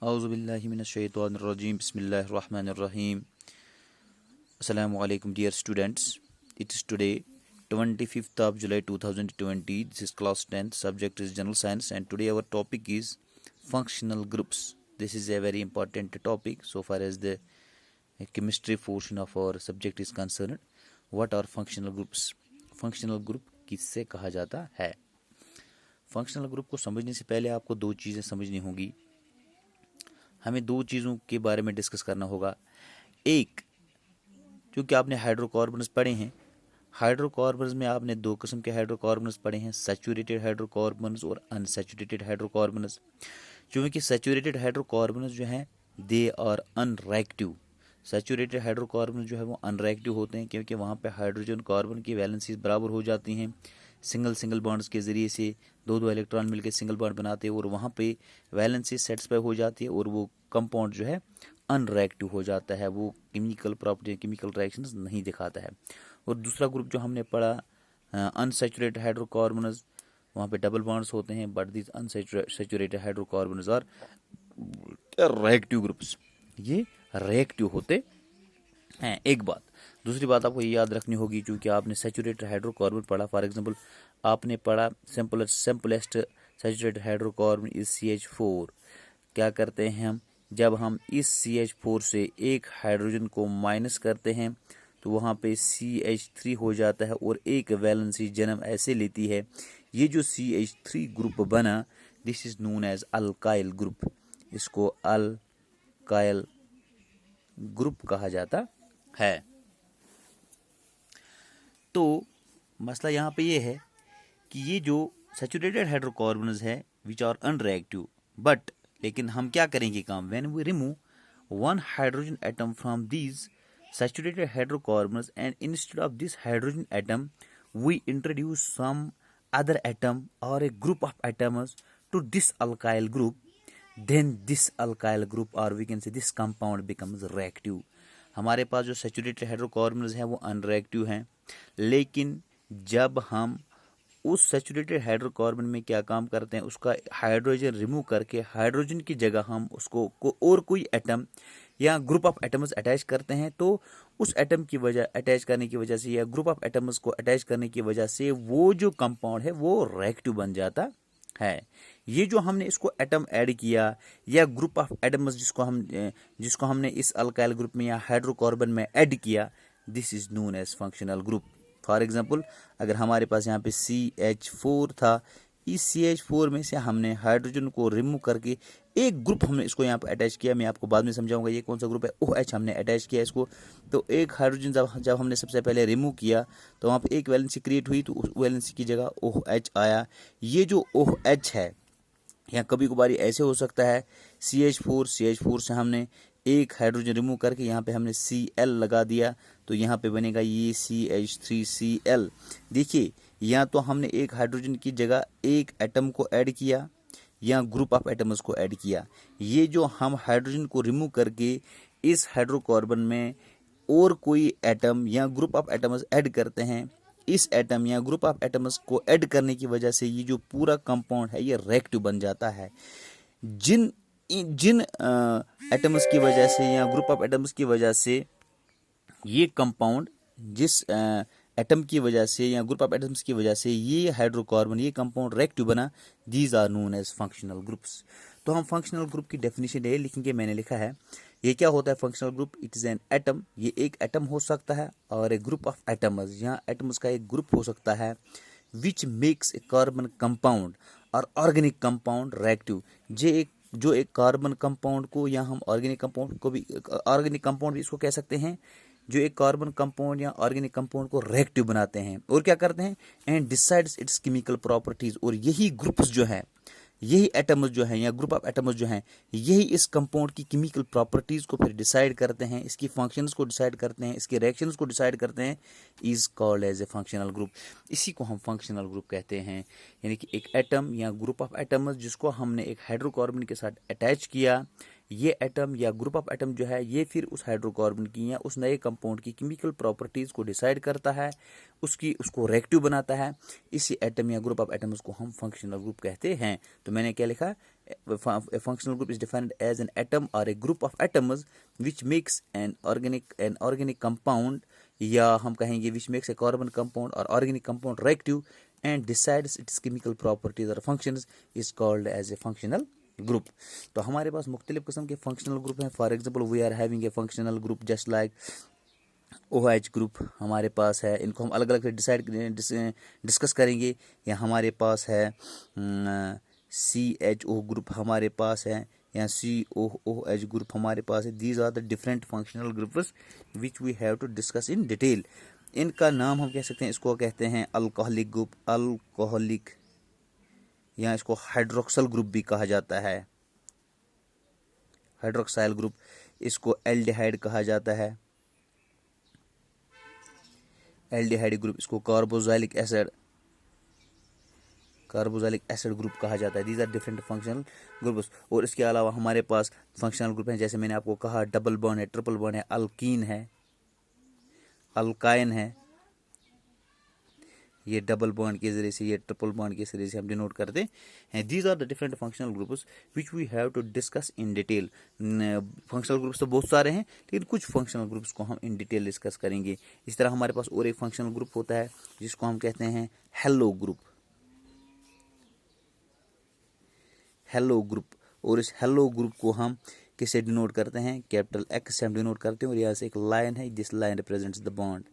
Auzubillahiminash-shaytanir-rajim. Bismillahir-rahmanir-rahim. Assalamu alaikum, dear students. It is today 25th of July 2020. This is class 10th. Subject is General Science, and today our topic is functional groups. This is a very important topic so far as the chemistry portion of our subject is concerned. What are functional groups? Functional group किससे कहा जाता है? Functional group को समझने से पहले आपको दो चीज़ें समझनी होगी. हमें दो चीज़ों के बारे में डिस्कस करना होगा. एक, क्योंकि आपने हाइड्रोकार्बन्स पढ़े हैं, हाइड्रोकार्बन्स में आपने दो किस्म के हाइड्रोकार्बन्स पढ़े हैं, सैचुरेटेड हाइड्रोकार्बन्स और अनसैचुरेटेड हाइड्रोकार्बन्स. क्योंकि सैचुरेटेड हाइड्रोकार्बन्स जो हैं they are unreactive. Saturated hydrocarbon जो है वो अनरिएक्टिव होते हैं क्योंकि वहाँ पे हाइड्रोजन कार्बन की वैलेंसीज बराबर हो जाती हैं. सिंगल बॉन्ड्स के ज़रिए से दो इलेक्ट्रॉन मिलकर सिंगल बॉन्ड बनाते हैं और वहाँ पे वैलेंसी सेटिस्फाई हो जाती है और वो कंपाउंड जो है अनरिएक्टिव हो जाता है. वो केमिकल प्रॉपर्टी, केमिकल रिएक्शंस नहीं दिखाता है. और दूसरा ग्रुप जो हमने पढ़ा अनसैचुरेटेड हाइड्रोकार्बन्स, वहाँ पे डबल बॉन्ड्स होते हैं, but this unsaturated hydrocarbons are reactive groups. ये रिएक्टिव होते हैं. एक बात. दूसरी बात आपको ये याद रखनी होगी, क्योंकि आपने सैचुरेटेड हाइड्रोकार्बन पढ़ा. फॉर एग्जांपल आपने पढ़ा simplest saturated hydrocarbon is CH4. क्या करते हैं हम, जब हम इस CH4 से एक हाइड्रोजन को माइनस करते हैं तो वहाँ पे CH3 हो जाता है और एक वैलेंसी जन्म ऐसे लेती है. ये जो CH3 ग्रुप बना, this is known as alkyl group. इसको अल्काइल ग्रुप कहा जाता है. तो मसला यहाँ पे ये है कि ये जो सैचुरेटेड हाइड्रोकार्बन्स है विच आर अनरिएक्टिव, बट लेकिन हम क्या करेंगे काम, when we remove one hydrogen atom from these saturated hydrocarbons and instead of this hydrogen atom we introduce some other atom और a group of atoms to this alkyl group, then this alkyl group or we can say this compound becomes reactive. हमारे पास जो saturated hydrocarbons हैं वो unreactive हैं, लेकिन जब हम उस सैचुरेटेड हाइड्रोकार्बन में क्या काम करते हैं, उसका हाइड्रोजन रिमूव करके हाइड्रोजन की जगह हम उसको और कोई एटम या ग्रुप ऑफ एटम्स अटैच करते हैं, तो उस एटम की वजह अटैच करने की वजह से या ग्रुप ऑफ एटम्स को अटैच करने की वजह से वो जो कंपाउंड है वो रिएक्टिव बन जाता है. ये जो हमने इसको एटम ऐड किया या ग्रुप ऑफ एटम्स जिसको हमने इस अल्काइल ग्रुप में या हाइड्रोकार्बन में ऐड किया, this is known as functional group. For example अगर हमारे पास यहाँ पे CH4 था, इस CH4 में से हमने हाइड्रोजन को रिमूव करके एक ग्रुप हमने इसको यहाँ पे अटैच किया. मैं आपको बाद में समझाऊंगा ये कौन सा ग्रुप है. OH हमने अटैच किया इसको. तो एक हाइड्रोजन जब हमने सबसे पहले रिमूव किया तो वहाँ पे एक वैलेंसी क्रिएट हुई, तो उस वैलेंसी की जगह OH आया. ये जो OH है, या कभी कभार ऐसे हो सकता है CH4 से हमने एक हाइड्रोजन रिमूव करके यहाँ पे हमने Cl लगा दिया, तो यहाँ पे बनेगा ये CH3Cl. देखिए, या तो हमने एक हाइड्रोजन की जगह एक एटम को ऐड किया या ग्रुप ऑफ एटम्स को ऐड किया. ये जो हम हाइड्रोजन को रिमूव करके इस हाइड्रोकार्बन में और कोई एटम या ग्रुप ऑफ एटम्स ऐड करते हैं, इस एटम या ग्रुप ऑफ एटम्स को ऐड करने की वजह से ये जो पूरा कंपाउंड है ये रिएक्टिव बन जाता है. जिन एटम्स की वजह से या ग्रुप ऑफ एटम्स की वजह से ये कंपाउंड, जिस एटम की वजह से या ग्रुप ऑफ एटम्स की वजह से ये हाइड्रोकार्बन, ये कंपाउंड रिएक्टिव बना, these are known as functional groups. तो हम फंक्शनल ग्रुप की डेफिनेशन ये लिखेंगे, मैंने लिखा है. ये क्या होता है functional group? It is an atom. ये एक एटम हो सकता है और ए ग्रुप ऑफ एटम्स, यहाँ एटम्स का एक ग्रुप हो सकता है, विच मेक्स ए कार्बन कंपाउंड और ऑर्गेनिक कंपाउंड रिएक्टिव. जो एक कार्बन कंपाउंड को, या हम ऑर्गेनिक कंपाउंड को भी, ऑर्गेनिक कंपाउंड भी इसको कह सकते हैं, जो एक कार्बन कंपाउंड या ऑर्गेनिक कंपाउंड को रिएक्टिव बनाते हैं और क्या करते हैं, and decides its chemical properties. और यही ग्रुप्स जो है, यही एटम्स जो हैं या ग्रुप ऑफ एटम्स जो हैं, यही इस कंपाउंड की केमिकल प्रॉपर्टीज को फिर डिसाइड करते हैं, इसकी फंक्शंस को डिसाइड करते हैं, इसके रिएक्शंस को डिसाइड करते हैं, is called as a functional group. इसी को हम फंक्शनल ग्रुप कहते हैं. यानी कि एक एटम या ग्रुप ऑफ एटम्स जिसको हमने एक हाइड्रोकार्बन के साथ अटैच किया ये एटम या ग्रुप ऑफ एटम जो है ये फिर उस हाइड्रोकार्बन की या उस नए कंपाउंड की केमिकल प्रॉपर्टीज को डिसाइड करता है, उसको रिएक्टिव बनाता है। इसी एटम या ग्रुप ऑफ एटम्स को हम फंक्शनल ग्रुप कहते हैं। तो मैंने क्या लिखा, functional group is defined as an atom और a group of atoms which makes an organic compound, या हम कहेंगे which makes a carbon compound और organic compound reactive and decides its chemical properties और functions is called as a functional group. तो हमारे पास मुख्तलिफ किस्म के फंक्शनल ग्रुप हैं। For example we are having a functional group just like OH group हमारे पास है। इनको हम अलग अलग डिस्कस करेंगे। या हमारे पास है CHO ग्रुप हमारे पास है, या COOH ग्रुप हमारे पास है। These are the different functional groups which we have to discuss in detail. इनका नाम हम कह सकते हैं, इसको कहते हैं अल्कोहलिक ग्रुप, अल्कोहलिक, या इसको हाइड्रोक्सल ग्रुप भी कहा जाता है, हाइड्रोक्साइल ग्रुप। इसको एल्डिहाइड कहा जाता है, एल्डिहाइड ग्रुप। इसको कार्बोक्सिलिक एसिड ग्रुप कहा जाता है। These are different functional groups. और इसके अलावा हमारे पास फंक्शनल ग्रुप हैं, जैसे मैंने आपको कहा डबल बॉन्ड है, ट्रिपल बॉन्ड है, अल्कीन है, अल्काइन है। ये डबल बॉन्ड के जरिए से, ये ट्रिपल बॉन्ड के जरिए से हम डिनोट करते हैं। These are the different functional groups which we have to discuss in detail. Functional groups तो बहुत सारे हैं, लेकिन कुछ फंक्शनल ग्रुप्स को हम इन डिटेल डिस्कस करेंगे। इस तरह हमारे पास और एक फंक्शनल ग्रुप होता है जिसको हम कहते हैं हेलो ग्रुप, हेलो ग्रुप। और इस हेलो ग्रुप को हम किससे डिनोट करते हैं, कैपिटल X से हम डिनोट करते हैं। और यहाँ से एक लाइन है, this line represents the bond,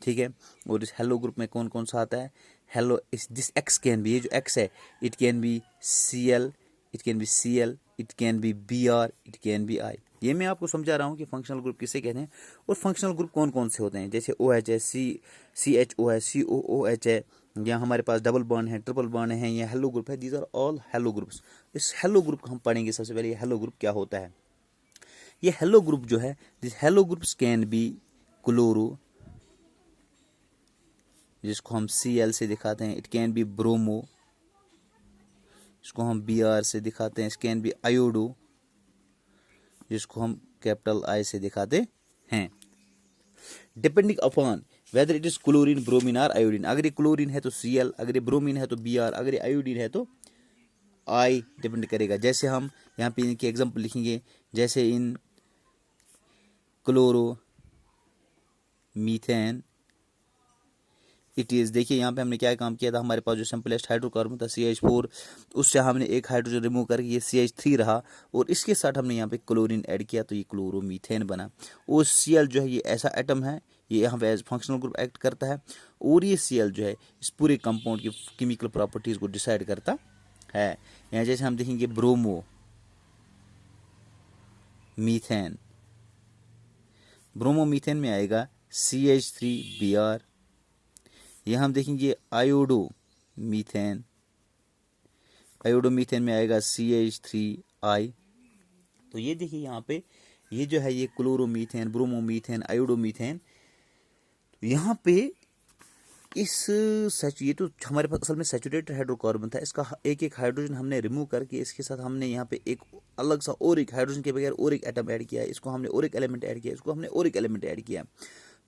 ठीक है। और इस हेलो ग्रुप में कौन कौन सा आता है, हेलो इस दिस X कैन बी, ये जो X है, it can be Cl, it can be Cl, it can be Br, it can be I। ये मैं आपको समझा रहा हूँ कि फंक्शनल ग्रुप किसे कहते हैं और फंक्शनल ग्रुप कौन कौन से होते हैं। जैसे OH है, CHO है, COOH है, या हमारे पास डबल बॉन्ड है, ट्रिपल बॉन्ड है, या हेलो ग्रुप है। These are all halo groups. इस हेलो ग्रुप को हम पढ़ेंगे। सबसे पहले ये हेलो ग्रुप क्या होता है। ये हेलो ग्रुप जो है, this hello groups can be chloro, जिसको हम Cl से दिखाते हैं। इट कैन बी ब्रोमो, इसको हम Br से दिखाते हैं। इट कैन बी आयोडो, जिसको हम कैपिटल I से दिखाते हैं। Depending upon whether it is chlorine, bromine और आयोडीन। अगर ये क्लोरीन है तो Cl, अगर ये ब्रोमीन है तो Br, अगर ये आयोडीन है तो I डिपेंड करेगा। जैसे हम यहाँ पे इनके एग्जाम्पल लिखेंगे, जैसे इन क्लोरो मीथेन इट इज। देखिए यहाँ पे हमने क्या काम किया था, हमारे पास जो सिंपलेस्ट हाइड्रोकार्बन था CH4, उससे हमने एक हाइड्रोजन रिमूव करके ये CH3 रहा, और इसके साथ हमने यहाँ पे क्लोरीन ऐड किया तो ये क्लोरोमीथेन बना। और Cl जो है ये ऐसा एटम है, ये यहाँ पे एज फंक्शनल ग्रुप एक्ट करता है, और ये Cl जो है इस पूरे कंपाउंड की केमिकल प्रॉपर्टीज को डिसाइड करता है। यहाँ जैसे हम देखेंगे ब्रोमो मीथेन, ब्रोमोमीथेन में आएगा CH3Br। यहाँ हम देखेंगे आयोडो मीथेन, आयोडो मीथेन में आएगा CH3I। तो ये देखिए यहाँ पे ये जो है ये क्लोरोमीथेन, ब्रोमोमीथेन, आयोडोमीथेन। तो यहाँ पे ये तो हमारे पास असल में सैचुरेटेड हाइड्रोकार्बन था। इसका एक एक हाइड्रोजन हमने रिमूव करके इसके साथ हमने यहाँ पे एक अलग सा और एक हाइड्रोजन के बगैर और एक एटम ऐड किया है। इसको हमने और एक एलिमेंट ऐड किया, इसको हमने और एक एलिमेंट ऐड किया।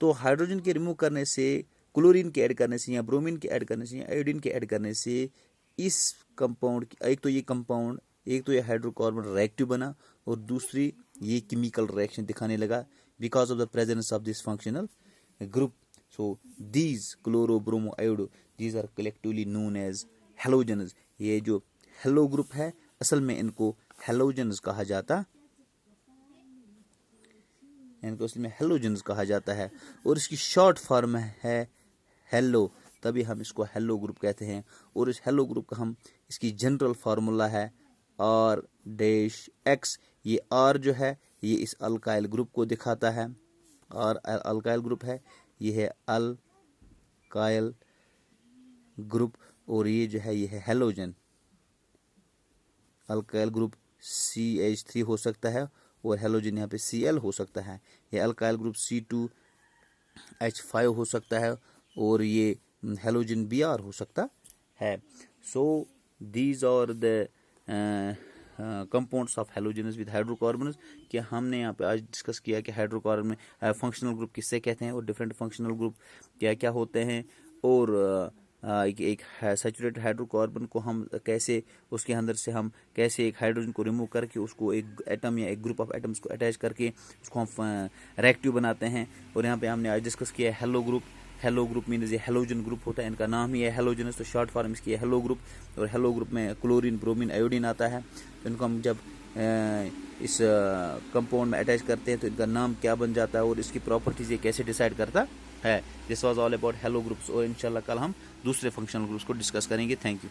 तो हाइड्रोजन के रिमूव करने से, क्लोरीन के ऐड करने से, या ब्रोमीन के ऐड करने से, या आयोडीन के ऐड करने से इस कंपाउंड, एक तो ये कंपाउंड, एक तो ये हाइड्रोकार्बन रिएक्टिव बना, और दूसरी ये केमिकल रिएक्शन दिखाने लगा because of the presence of this functional group. So these chloro, bromo, iodo, these are collectively known as halogens। ये जो हेलो ग्रुप है असल में इनको हेलोजेंस कहा जाता, इनको असल में हेलोजेंस कहा जाता है, और इसकी शॉर्ट फॉर्म है हेलो, तभी हम इसको हेलो ग्रुप कहते हैं। और इस हेलो ग्रुप का हम इसकी जनरल फार्मूला है R-X। ये R जो है ये इस अल्काइल ग्रुप को दिखाता है, और अल्काइल ग्रुप है, ये है अल्काइल ग्रुप। और ये जो है ये है हेलोजन। अल्काइल ग्रुप CH3 हो सकता है, और हेलोजन यहाँ पे Cl हो सकता है। ये अल्काइल ग्रुप C2H5 हो सकता है, और ये हेलोजन Br हो सकता है। So these are the compounds of halogens with hydrocarbons, कि हमने यहाँ पे आज डिस्कस किया कि हाइड्रोकार्बन में फंक्शनल ग्रुप किससे कहते हैं और डिफरेंट फंक्शनल ग्रुप क्या क्या होते हैं, और एक सैचुरेटेड हाइड्रोकार्बन को हम कैसे उसके अंदर से हम कैसे एक हाइड्रोजन को रिमूव करके उसको एक एटम या एक ग्रुप ऑफ एटम्स को अटैच करके उसको हम रिएक्टिव बनाते हैं। और यहाँ पे हमने आज डिस्कस किया है hello group. Hello group means ये हेलोजन ग्रुप होता है, इनका नाम ही है हेलोजनस, तो शॉर्ट फॉर्म इसकी है हेलो ग्रुप। और हेलो ग्रुप में क्लोरीन, ब्रोमीन, आयोडीन आता है। तो इनको हम जब इस कंपाउंड में अटैच करते हैं तो इनका नाम क्या बन जाता है और इसकी प्रॉपर्टीज ये कैसे डिसाइड करता है। This was all about hello groups, और इंशाल्लाह कल हम दूसरे फंक्शनल ग्रुप्स को डिस्कस करेंगे। Thank you.